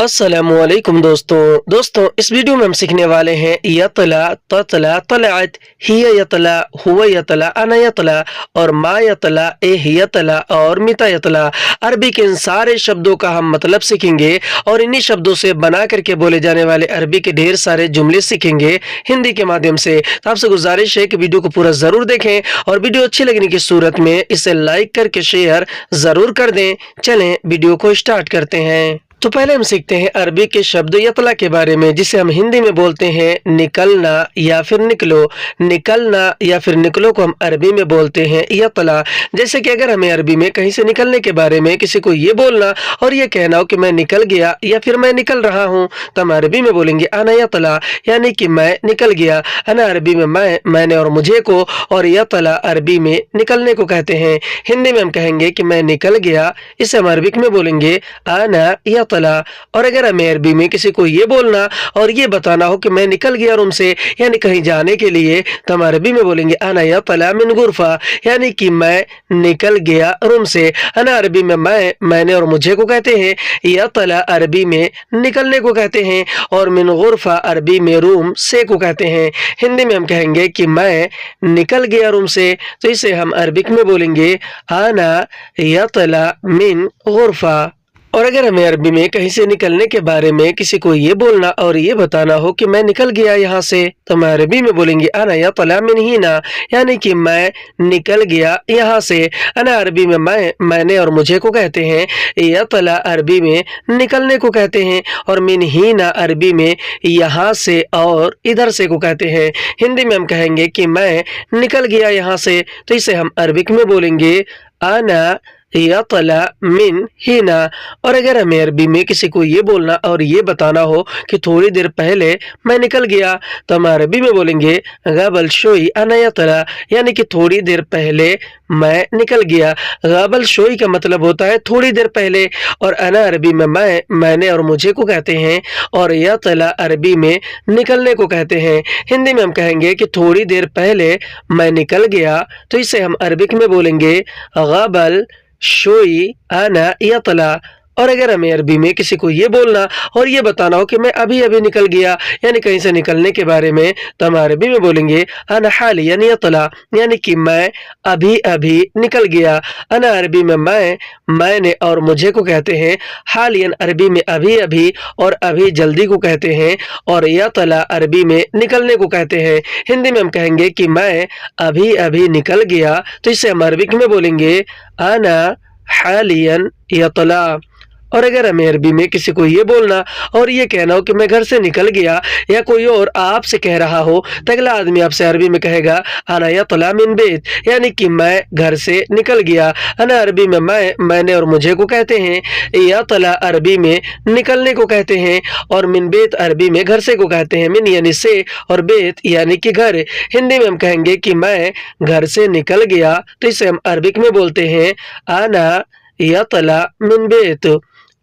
अस्सलामुअलैकुम दोस्तों इस वीडियो में हम सीखने वाले हैं यतला, ततला, तलअत, हिय यतला, हुवा यतला, अना यतला और मा यतला, एह यतला और मिता यतला। अरबी के इन सारे शब्दों का हम मतलब सीखेंगे और इन्हीं शब्दों से बना करके बोले जाने वाले अरबी के ढेर सारे जुमले सीखेंगे हिंदी के माध्यम से। तो आपसे गुजारिश है कि वीडियो को पूरा जरूर देखें और वीडियो अच्छी लगने की सूरत में इसे लाइक करके शेयर जरूर कर दें। चलें वीडियो को स्टार्ट करते हैं। तो पहले हम सीखते हैं अरबी के शब्द यतला के बारे में, जिसे हम हिंदी में बोलते हैं निकलना या फिर निकलो। निकलना या फिर निकलो को हम अरबी में बोलते हैं यतला। जैसे कि अगर हमें अरबी में कहीं से निकलने के बारे में किसी को ये बोलना और ये कहना हो कि मैं निकल गया या फिर मैं निकल रहा हूँ, तो हम अरबी में बोलेंगे अना यतला, यानी कि मैं निकल गया। अना अरबी में मैं, मैंने और मुझे को, और यतला अरबी में निकलने को कहते हैं। हिंदी में हम कहेंगे कि मैं निकल गया, इसे हम अरबिक में बोलेंगे अना यतला। और अगर हमें अरबी में किसी को ये बोलना और ये बताना हो कि मैं निकल गया रूम से, यानी कहीं जाने के लिए, तो हम अरबी में बोलेंगे अना यतला मिन गुरफा, यानी कि मैं निकल गया रूम से। अना अरबी में मैं, मैंने और मुझे को कहते हैं। यतला अरबी में निकलने को कहते हैं और मिन गुरफा अरबी में रूम से को कहते हैं। हिंदी में हम कहेंगे कि मैं निकल गया रूम से, तो इसे हम अरबिक में बोलेंगे अना यतला मिन गुरफा। और अगर हमें अरबी में कहीं से निकलने के बारे में किसी को ये बोलना और ये बताना हो कि मैं निकल गया यहाँ से, तो हम अरबी में बोलेंगे अना यतला मिन हिना, यानी कि मैं निकल गया यहाँ से। अना अरबी में मैं, मैंने और मुझे को कहते हैं। यतला अरबी में निकलने को कहते हैं और मिन हिना अरबी में यहाँ से और इधर से को कहते हैं। हिंदी में हम कहेंगे कि मैं निकल गया यहाँ से, तो इसे हम अरबिक में बोलेंगे अना यतला मिन हिना। और अगर हमें अरबी में किसी को ये बोलना और ये बताना हो कि थोड़ी देर पहले मैं निकल गया, तो हम अरबी में बोलेंगे गबल शोई अना यतला, यानी कि थोड़ी देर पहले मैं निकल गया। गबल शोई का मतलब होता है थोड़ी देर पहले, और अना अरबी में मैं, मैंने और मुझे को कहते हैं, और यतला अरबी में निकलने को कहते हैं। हिंदी में हम कहेंगे कि थोड़ी देर पहले मैं निकल गया, तो इसे हम अरबिक में बोलेंगे गबल शोई अना यतला। और अगर हमें अरबी में किसी को ये बोलना और ये बताना हो कि मैं अभी अभी निकल गया, यानी कहीं से निकलने के बारे में, तो हम अरबी में बोलेंगे अना हालियन यतला, यानी कि मैं अभी अभी निकल गया। अना अरबी में मैं, मैंने और मुझे को कहते हैं। हालियन अरबी में अभी अभी और अभी जल्दी को कहते हैं, और यतला अरबी में निकलने को कहते हैं। हिंदी में हम कहेंगे कि मैं अभी अभी निकल गया, तो इसे हम अरबिक में बोलेंगे अना हालियन यतला। और अगर हमें अरबी में किसी को ये बोलना और ये कहना हो कि मैं घर से निकल गया, या कोई और आपसे कह रहा हो, तो अगला आदमी आपसे अरबी में कहेगा अना यतला मिन बेत, यानी कि मैं घर से निकल गया। अना अरबी में मैं, मैंने और मुझे को कहते हैं। यतला अरबी में निकलने को कहते हैं और मिन बेत अरबी में घर से को कहते हैं। मिन यानी से और बेत यानी कि घर। हिंदी में हम कहेंगे कि मैं घर से निकल गया, तो इसे हम अरबिक में बोलते हैं अना यतला मिन बेत।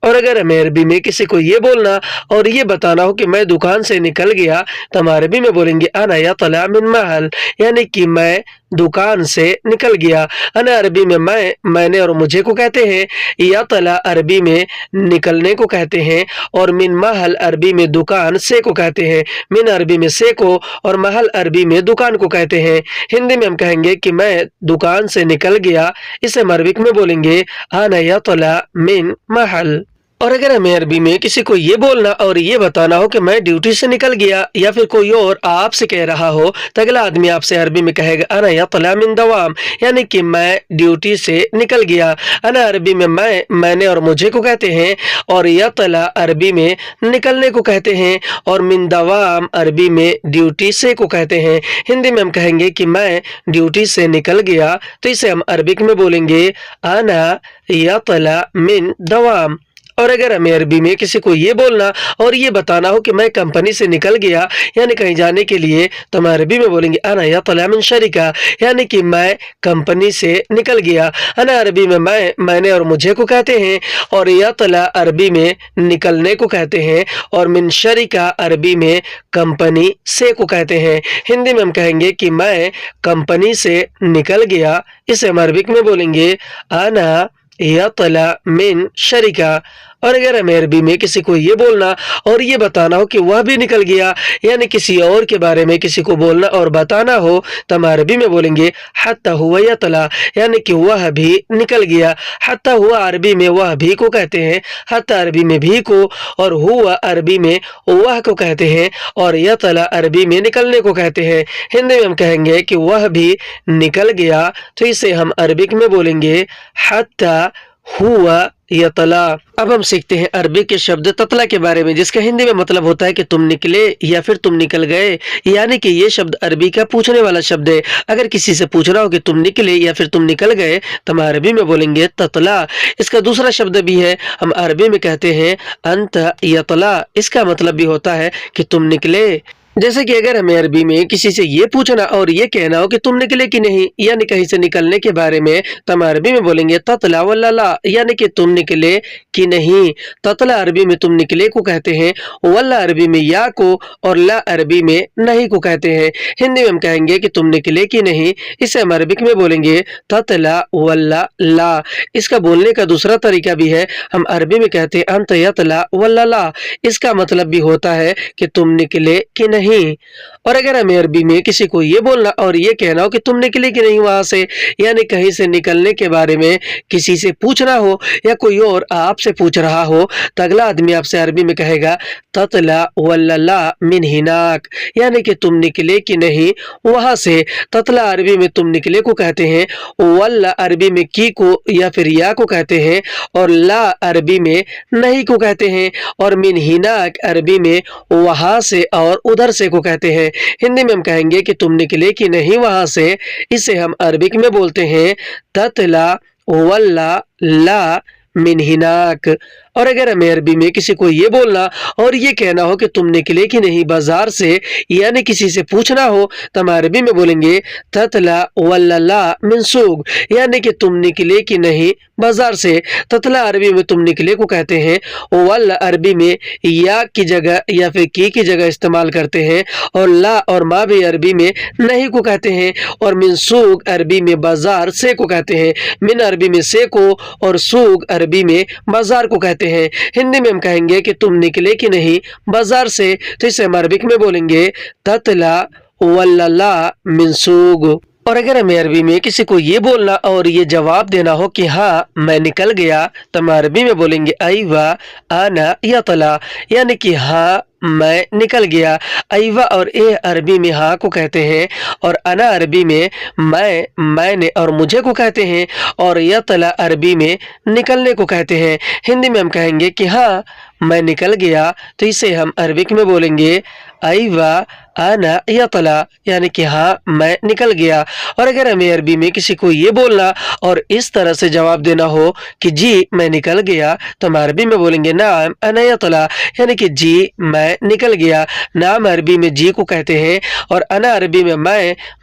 और अगर हमें अरबी में किसी को ये बोलना और ये बताना हो कि मैं दुकान से निकल गया, तो हम अरबी में बोलेंगे अना यतला मिन महल, यानी कि मैं दुकान से निकल गया। अना अरबी में मैं, मैंने और मुझे को कहते हैं। यतला अरबी में निकलने को कहते हैं और मिन महल अरबी में दुकान से को कहते हैं। मिन अरबी में से को और महल अरबी में दुकान को कहते हैं। हिंदी में हम कहेंगे कि मैं दुकान से निकल गया, इसे हम अरबिक में बोलेंगे अना यतला मिन महल। और अगर हमें अरबी में किसी को ये बोलना और ये बताना हो कि मैं ड्यूटी से निकल गया, या फिर कोई और आपसे कह रहा हो, तो अगला आदमी आपसे अरबी में कहेगा अना यतला मिन दवाम, यानी कि मैं ड्यूटी से निकल गया। अना अरबी में मैं, मैंने और मुझे को कहते हैं, और यतला अरबी में निकलने को कहते हैं, और मिन दवाम अरबी में ड्यूटी से को कहते हैं। हिंदी में हम कहेंगे कि मैं ड्यूटी से निकल गया, तो इसे हम अरबिक में बोलेंगे अना यतला मिन दवाम। और अगर हमें अरबी में किसी को ये बोलना और ये बताना हो कि मैं कंपनी से निकल गया, यानी कहीं जाने के लिए, तो हम अरबी में बोलेंगे अना यतला मिन शरीका, यानी कि मैं कंपनी से निकल गया। अना अरबी में मैं, मैंने और मुझे को कहते हैं, और यतला अरबी में निकलने को कहते हैं, और मिन शरीका अरबी में कंपनी से को कहते हैं। हिंदी में हम कहेंगे कि मैं कंपनी से निकल गया, इसे हम अरबिक में बोलेंगे अना यतला मिन शरीका। और अगर हमें अरबी में किसी को ये बोलना और ये बताना हो कि वह भी निकल गया, यानी किसी और के बारे में किसी को बोलना और बताना हो, तो हम अरबी में बोलेंगे हत्ता हुआ यतला, यानी कि वह भी निकल गया। हत्ता हुआ अरबी में वह भी को कहते हैं, हत्ता अरबी में भी को, और हुआ अरबी में वह को कहते हैं, और यतला अरबी में निकलने को कहते हैं। हिंदी में हम कहेंगे कि वह भी निकल गया, तो इसे हम अरबिक में बोलेंगे हत्ता हुआ यतला। अब हम सीखते हैं अरबी के शब्द ततला के बारे में, जिसका हिंदी में मतलब होता है कि तुम निकले या फिर तुम निकल गए, यानी कि ये शब्द अरबी का पूछने वाला शब्द है। अगर किसी से पूछ रहा हो कि तुम निकले या फिर तुम निकल गए, तो हम अरबी में बोलेंगे ततला। इसका दूसरा शब्द भी है, हम अरबी में कहते हैं अंत यतला। इसका मतलब भी होता है कि तुम निकले। जैसे कि अगर हमें अरबी में किसी से ये पूछना और ये कहना हो कि तुम निकले कि नहीं, यानी कहीं से निकलने के बारे में, तो हम अरबी में बोलेंगे ततला वल्ला ला, यानी कि तुम निकले कि नहीं। ततला अरबी में तुम निकले को कहते हैं, वल्ला अरबी में या को, और ला अरबी में नहीं को कहते हैं। हिंदी में हम कहेंगे कि तुम निकले कि नहीं, इसे हम अरबिक में बोलेंगे ततला वल्ला ला। इसका बोलने का दूसरा तरीका भी है, हम अरबी में कहते हैं अंत यतला वल्ला ला। इसका मतलब भी होता है कि तुम निकले कि नहीं। और अगर हमें अरबी में किसी को ये बोलना और ये कहना हो कि तुम निकले कि नहीं वहां से, यानी कहीं से निकलने के बारे में किसी से पूछना हो, या कोई और आपसे पूछ रहा हो, तो अगला आदमी आपसे अरबी में कहेगा ततला वल्ला मिन हिनाक, यानी कि तुम निकले कि नहीं वहां से। ततला अरबी में तुम निकले को कहते हैं, वल्ला अरबी में की को या फिर या को कहते हैं, और ला अरबी में नहीं को कहते हैं, और मिन हिनाक अरबी में वहां से और उधर से को कहते हैं। हिंदी में हम कहेंगे कि तुम निकले कि नहीं वहां से, इसे हम अरबिक में बोलते हैं ततला वल्ला ला मिन हिनाक। और अगर हमें अरबी में किसी को ये बोलना और ये कहना हो कि तुम निकले कि नहीं बाजार से, यानी किसी से पूछना हो, तो हम अरबी में बोलेंगे ततला वल्ला मिन सूक, यानी कि तुम निकले कि नहीं बाजार से। ततला अरबी में तुम निकले को कहते हैं, वल्ला अरबी में या की जगह या फिर की जगह इस्तेमाल करते हैं, और ला और मा भी अरबी में नहीं को कहते हैं, और मिन सूक अरबी में बाजार से को कहते हैं। मिन अरबी में से को, और सूक अरबी में बाजार को कहते हैं। हिंदी में हम कहेंगे कि तुम निकले कि नहीं बाजार से, तो इसे हम अरबिक में बोलेंगे ततला वल्ला मिन सूक। और अगर हमें अरबी में किसी को ये बोलना और ये जवाब देना हो कि हाँ मैं निकल गया, तो हम अरबी में बोलेंगे अयवा आना यतला, यानी कि हाँ मैं निकल गया। अयवा और ए अरबी में हाँ को कहते हैं, और अना अरबी में मैंने और मुझे को कहते हैं, और यतला अरबी में निकलने को कहते हैं। हिंदी में हम कहेंगे कि हाँ मैं निकल गया, तो इसे हम अरबिक में बोलेंगे अयवा आना यतला, यानी कि हाँ मैं निकल गया। और अगर हमें अरबी में किसी को ये बोलना और इस तरह से जवाब देना हो कि जी मैं निकल गया, तो हम अरबी में बोलेंगे नाम अना यतला, यानी कि जी मैं निकल गया। नाम अरबी में जी को कहते हैं, और अना अरबी में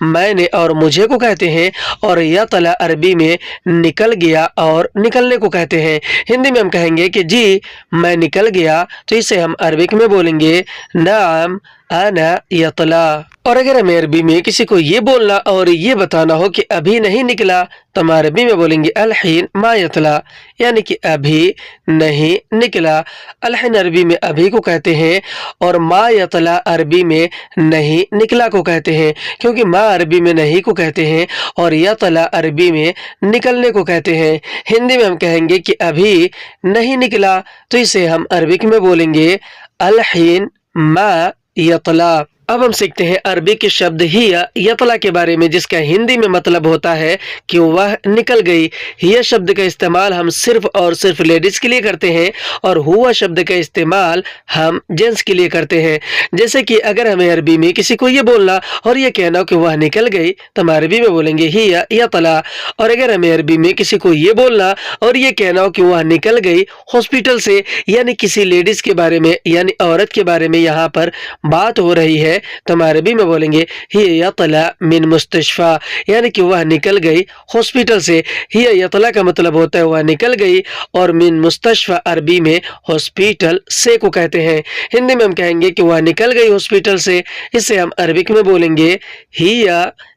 मैंने और मुझे को कहते हैं, और यतला अरबी में निकल गया और निकलने को कहते हैं। हिंदी में हम कहेंगे कि जी मैं निकल गया, तो इसे हम अरबिक में बोलेंगे नाम आना यतला। और अगर हमें अरबी में किसी को ये बोलना और ये बताना हो कि अभी नहीं निकला, तो हम अरबी में बोलेंगे अलहीन मा यतला, यानी कि अभी नहीं निकला। अलहीन अरबी में अभी को कहते हैं, और मा यतला अरबी में नहीं निकला को कहते हैं, क्योंकि मा अरबी में नहीं को कहते हैं और यतला अरबी में निकलने को कहते हैं। हिंदी में हम कहेंगे कि अभी नहीं निकला, तो इसे हम अरबिक में बोलेंगे अलहीन मा यतला। अब हम सीखते हैं अरबी के शब्द हिया यतला के बारे में, जिसका हिंदी में मतलब होता है कि वह निकल गई। हिया शब्द का इस्तेमाल हम सिर्फ और सिर्फ लेडीज के लिए करते हैं, और हुआ शब्द का इस्तेमाल हम जेंट्स के लिए करते हैं। जैसे कि अगर हमें अरबी में किसी को ये बोलना और ये कहना हो कि वह निकल गई, तो हम अरबी में बोलेंगे हिया यतला। और अगर हमें अरबी में किसी को ये बोलना और ये कहना हो कि वह निकल गई हॉस्पिटल से, यानी किसी लेडीज के बारे में, यानी औरत के बारे में यहाँ पर बात हो रही है, है तो हम अरबी में बोलेंगे ही यतला मिन मुस्तशफा, यानी कि वह निकल गई हॉस्पिटल से। ही यतला का मतलब होता है वह निकल गई, और मिन मुस्तशफा अरबी में हॉस्पिटल से को कहते हैं। हिंदी में हम कहेंगे कि वह निकल गई हॉस्पिटल से, इसे हम अरबिक में बोलेंगे ही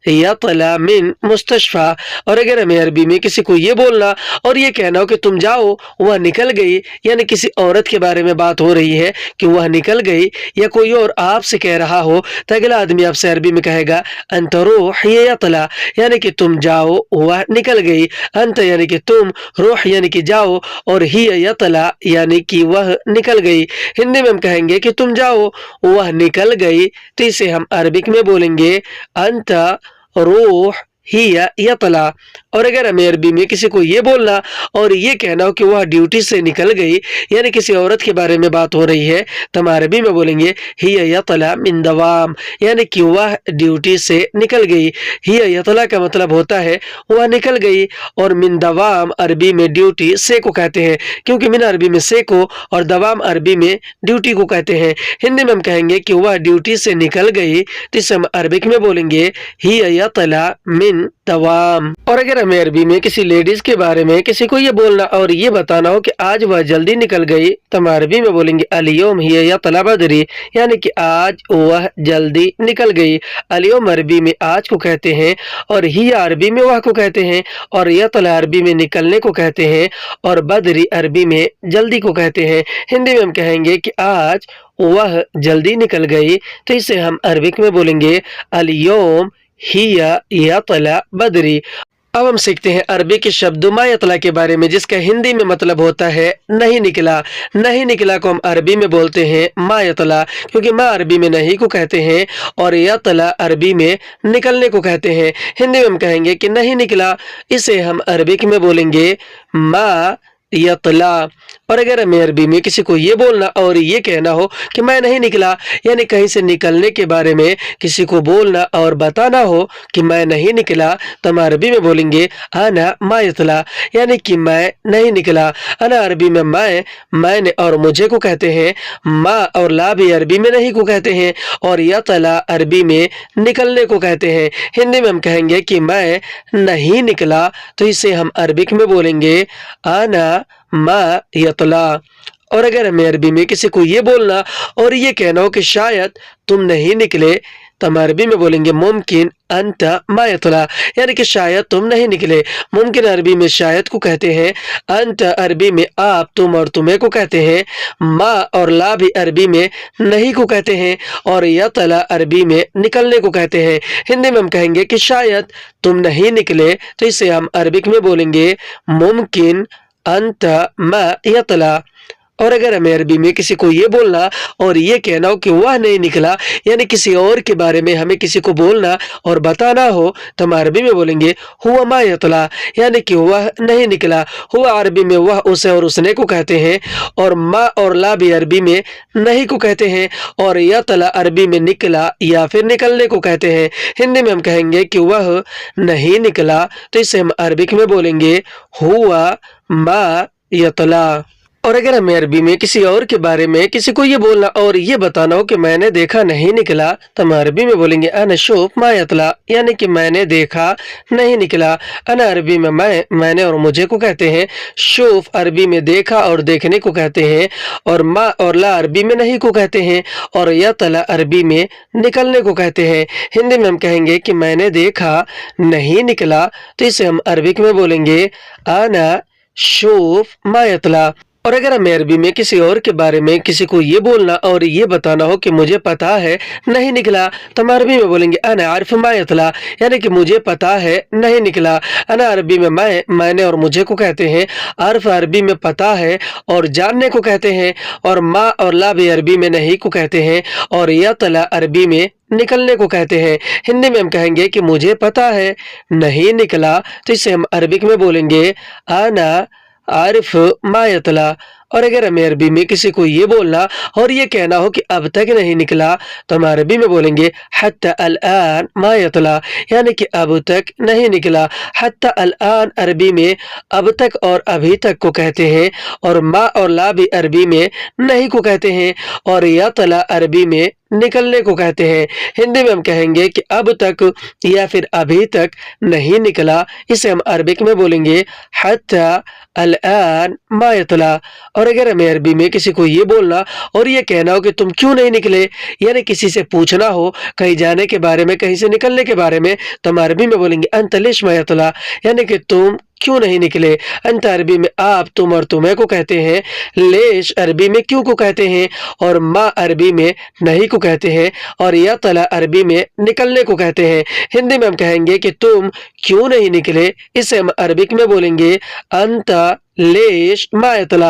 यतला मिन मुस्तशफा। और अगर हमें अरबी में किसी को ये बोलना और ये कहना हो कि तुम जाओ, वह निकल गई, यानी किसी औरत के बारे में बात हो रही है कि वह निकल गई, या कोई और आपसे कह रहा हो तो अगला आदमी आपसे अरबी में कहेगा अंत रूह यतला, यानी कि तुम जाओ वह निकल गई। अंत यानी कि तुम, रूह यानी कि जाओ, और ही यतला यानी कि वह निकल गई। हिंदी में हम कहेंगे कि तुम जाओ वह निकल गई, तो इसे हम अरबिक में बोलेंगे अंत रूह ही यतला। और अगर हमें अरबी में किसी को ये बोलना और ये कहना हो कि वह ड्यूटी से निकल गई, यानी किसी औरत के बारे में बात हो रही है, तो हम अरबी में बोलेंगे ही यतला मिन दवाम, यानी कि वह ड्यूटी से निकल गई। ही यतला का मतलब होता है वह निकल गई, और मिन दवाम अरबी में ड्यूटी से को कहते हैं, क्योंकि मिन अरबी में से को और दवाम अरबी में ड्यूटी को कहते हैं। हिंदी में हम कहेंगे कि वह ड्यूटी से निकल गई, तो इसे हम अरबिक में बोलेंगे ही यतला मिन दवाम। और अगर हमें अरबी में किसी लेडीज के बारे में किसी को ये बोलना और ये बताना हो कि आज वह जल्दी निकल गई, तो हम अरबी में बोलेंगे अलियम ही यतला बदरी, यानी कि आज वह जल्दी निकल गई। अलियम अरबी में आज को कहते हैं, और ही अरबी में वह को कहते हैं, और यतला अरबी में निकलने को कहते हैं, और बदरी अरबी में जल्दी को कहते हैं। हिंदी में हम कहेंगे कि आज वह जल्दी निकल गई, तो इसे हम अरबिक में बोलेंगे अलियम हिया यतला बदरी। अब हम सीखते हैं अरबी के शब्द मा यतला के बारे में, जिसका हिंदी में मतलब होता है नहीं निकला। नहीं निकला को हम अरबी में बोलते हैं मा यतला, क्योंकि मा अरबी में नहीं को कहते हैं और यतला अरबी में निकलने को कहते हैं। हिंदी में हम कहेंगे कि नहीं निकला, इसे हम अरबिक में बोलेंगे मा यतला। और अगर हमें अरबी में किसी को ये बोलना और ये कहना हो कि मैं नहीं निकला, यानी कहीं से निकलने के बारे में किसी को बोलना और बताना हो कि मैं नहीं निकला, तो हम अरबी में बोलेंगे अना मा यतला, यानी कि मैं नहीं निकला। अना अरबी में मैंने और मुझे को कहते हैं। मा और ला भी अरबी में नहीं को कहते हैं, और यतला अरबी में निकलने को कहते हैं। हिंदी में हम कहेंगे कि मैं नहीं निकला, तो इसे हम अरबिक में बोलेंगे अना मा यतला। और अगर हमें अरबी में किसी को ये बोलना और ये कहना हो कि शायद तुम नहीं निकले, तो हम अरबी में बोलेंगे मुमकिन अंत मा यतला, यानी कि शायद तुम नहीं निकले। मुमकिन अरबी में शायद को कहते हैं, अंत अरबी में आप, तुम और तुम्हें को कहते हैं, मा और ला भी अरबी में नहीं को कहते हैं, और यतला अरबी में निकलने को कहते हैं। हिंदी में हम कहेंगे कि शायद तुम नहीं निकले, तो इसे हम अरबिक में बोलेंगे मुमकिन अंत मा यतला। और अगर हमें अरबी में किसी को ये बोलना और ये कहना हो कि वह नहीं निकला, यानी किसी और के बारे में हमें किसी को बोलना और बताना हो, तो हम अरबी में बोलेंगे हुआ मा यतला, यानी कि वह नहीं निकला। हुआ अरबी में वह, उसे और उसने को कहते हैं, और मा और ला भी अरबी में नहीं को कहते हैं, और यतला अरबी में निकला या फिर निकलने को कहते हैं। हिंदी में हम कहेंगे कि वह नहीं निकला, तो इसे हम अरबिक में बोलेंगे हुआ मा यतला। और अगर हमें अरबी में किसी और के बारे में किसी को ये बोलना और ये बताना हो कि मैंने देखा नहीं निकला, तो हम अरबी में बोलेंगे अन शुफ मा यतला, यानी कि मैंने देखा नहीं निकला। अन अरबी में मैंने और मुझे को कहते हैं। शुफ अरबी में देखा और देखने को कहते हैं, और मा और ला अरबी में नहीं को कहते हैं, और यतला अरबी में निकलने को कहते हैं। हिंदी में हम कहेंगे कि मैंने देखा नहीं निकला, तो इसे हम अरबिक में बोलेंगे अना शुफ मा यतला। और अगर हमें अरबी में किसी और के बारे में किसी को ये बोलना और ये बताना हो कि मुझे पता है नहीं निकला, तो हम अरबी में बोलेंगे अना आरिफ मा यतला, यानी कि मुझे पता है नहीं निकला। अना अरबी में मैंने और मुझे को कहते हैं। आरिफ अरबी में पता है और जानने को कहते हैं, और मा और ला भी अरबी में नहीं को कहते हैं, और यतला अरबी में निकलने को कहते हैं। हिंदी में हम कहेंगे कि मुझे पता है नहीं निकला, तो इसे हम अरबिक में बोलेंगे अना आरिफ मा यतला। और अगर हमें अरबी में किसी को ये बोलना और ये कहना हो कि अब तक नहीं निकला, तो हम अरबी में बोलेंगे हत्ता अल-आन मा यतला, यानी कि अब तक नहीं निकला। हत्ता अल-आन अरबी में अब तक और अभी तक को कहते हैं, और मा और ला भी अरबी में नहीं को कहते हैं, और यतला अरबी में निकलने को कहते हैं। हिंदी में हम कहेंगे कि अब तक या फिर अभी तक नहीं निकला, इसे हम अरबिक में बोलेंगे हत्ता अल-आन मा यतला। और अगर हमें अरबी में किसी को ये बोलना और ये कहना हो कि तुम क्यों नहीं निकले, यानी किसी से पूछना हो कहीं जाने के बारे में, कहीं से निकलने के बारे में, तो हम अरबी में बोलेंगे अंत लिश मा यतला, यानी कि तुम क्यों नहीं निकले। अंत अरबी में आप, तुम और तुम्हें को कहते हैं। लेश अरबी में क्यों को कहते हैं, और मा अरबी में नहीं को कहते हैं, और यतला अरबी में निकलने को कहते हैं। हिंदी में हम कहेंगे कि तुम क्यों नहीं निकले, इसे हम अरबिक में बोलेंगे अंत लेश मा यतला।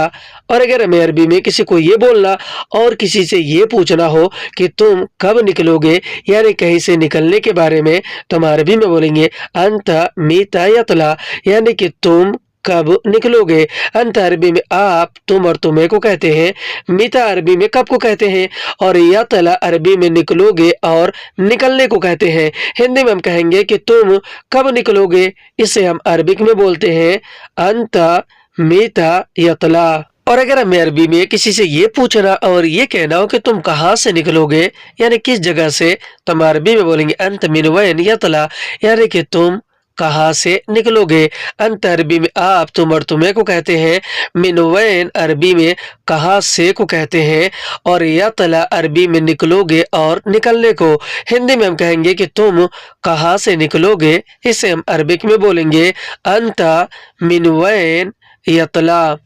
और अगर हमें अरबी में किसी को ये बोलना और किसी से ये पूछना हो कि तुम कब निकलोगे, यानी कहीं से निकलने के बारे में, तो हम अरबी में बोलेंगे अंत मीता यतला, यानी कि तुम कब निकलोगे। अंत अरबी में आप, तुम और तुम्हें को कहते हैं। मीता अरबी में कब को कहते हैं, और यतला अरबी में निकलोगे और निकलने को कहते हैं। हिंदी में हम कहेंगे कि तुम कब निकलोगे, इसे हम अरबिक में बोलते हैं अंत मीता यतला। और अगर हमें अरबी में किसी से ये पूछना और ये कहना हो कि तुम कहाँ से निकलोगे, यानी किस जगह से, तो हम अरबी में बोलेंगे अंत मिन वैन यतला, यानी कि तुम कहाँ से निकलोगे। अंत अरबी में आप, तुम और तुम्हें को कहते हैं। मिन वैन अरबी में कहाँ से को कहते हैं, और यतला अरबी में निकलोगे और निकलने को। हिंदी में हम कहेंगे कि तुम कहाँ से निकलोगे, इसे हम अरबिक में बोलेंगे अंत मिन वैन यतला।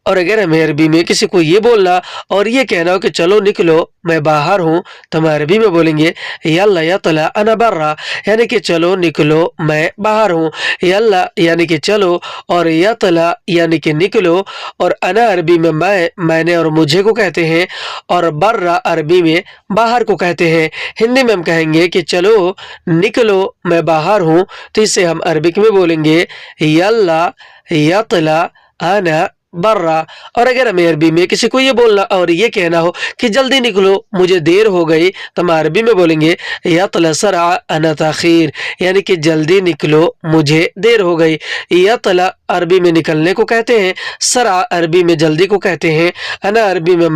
और अगर हमें अरबी में किसी को ये बोलना और ये कहना हो कि चलो निकलो मैं बाहर हूँ, तो हम अरबी में बोलेंगे यल्ला यतला अना बर्रा, यानी कि चलो निकलो मैं बाहर हूँ। यल्ला यानी कि चलो, और यतला यानी कि निकलो, और अना अरबी में मैंने और मुझे को कहते हैं, और बर्रा अरबी में बाहर को कहते हैं। हिंदी में हम कहेंगे कि चलो निकलो मैं बाहर हूँ, तो इसे हम अरबिक में बोलेंगे यल्ला यतला अना बर्रा। और अगर हमें अरबी में किसी को ये बोलना और ये कहना हो कि जल्दी निकलो मुझे देर हो गई, तो हम अरबी में बोलेंगे यतला सरा अना ताखीर, यानी कि जल्दी निकलो मुझे देर हो गई। यतला अरबी में निकलने को कहते हैं, सरा अरबी में जल्दी को कहते हैं, अना अरबी में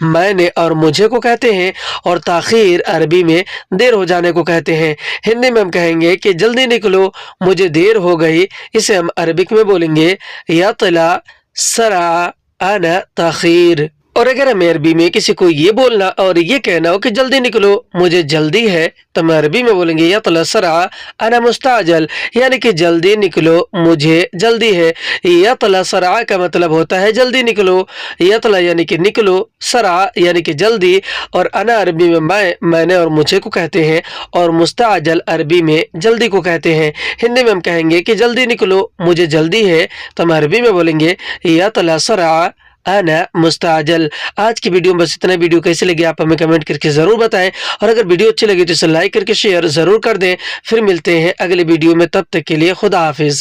मैंने और मुझे को कहते हैं, और ताखीर अरबी में देर हो जाने को कहते हैं। हिंदी में हम कहेंगे कि जल्दी निकलो मुझे देर हो गई, इसे हम अरबिक में बोलेंगे यतला सरा अना ताखीर। और अगर हमें अरबी में किसी को ये बोलना और ये कहना हो कि जल्दी निकलो मुझे जल्दी है, तो हम अरबी में बोलेंगे यतला सरा अना मुस्ताजल, यानी कि जल्दी निकलो मुझे जल्दी है। यतला सरा का मतलब होता है जल्दी निकलो। यतला यानी कि निकलो, सरा यानी कि जल्दी, और अना अरबी में मैंने और मुझे को कहते हैं, और मुस्ताजल अरबी में जल्दी को कहते हैं। हिंदी में हम कहेंगे कि जल्दी निकलो मुझे जल्दी है, तो हम अरबी में बोलेंगे यतला सरा अना मुस्ताजल। आज की वीडियो में बस इतना। वीडियो कैसे लगी आप हमें कमेंट करके जरूर बताएं, और अगर वीडियो अच्छी लगी तो इसे लाइक करके शेयर जरूर कर दें। फिर मिलते हैं अगले वीडियो में, तब तक के लिए खुदा हाफिज।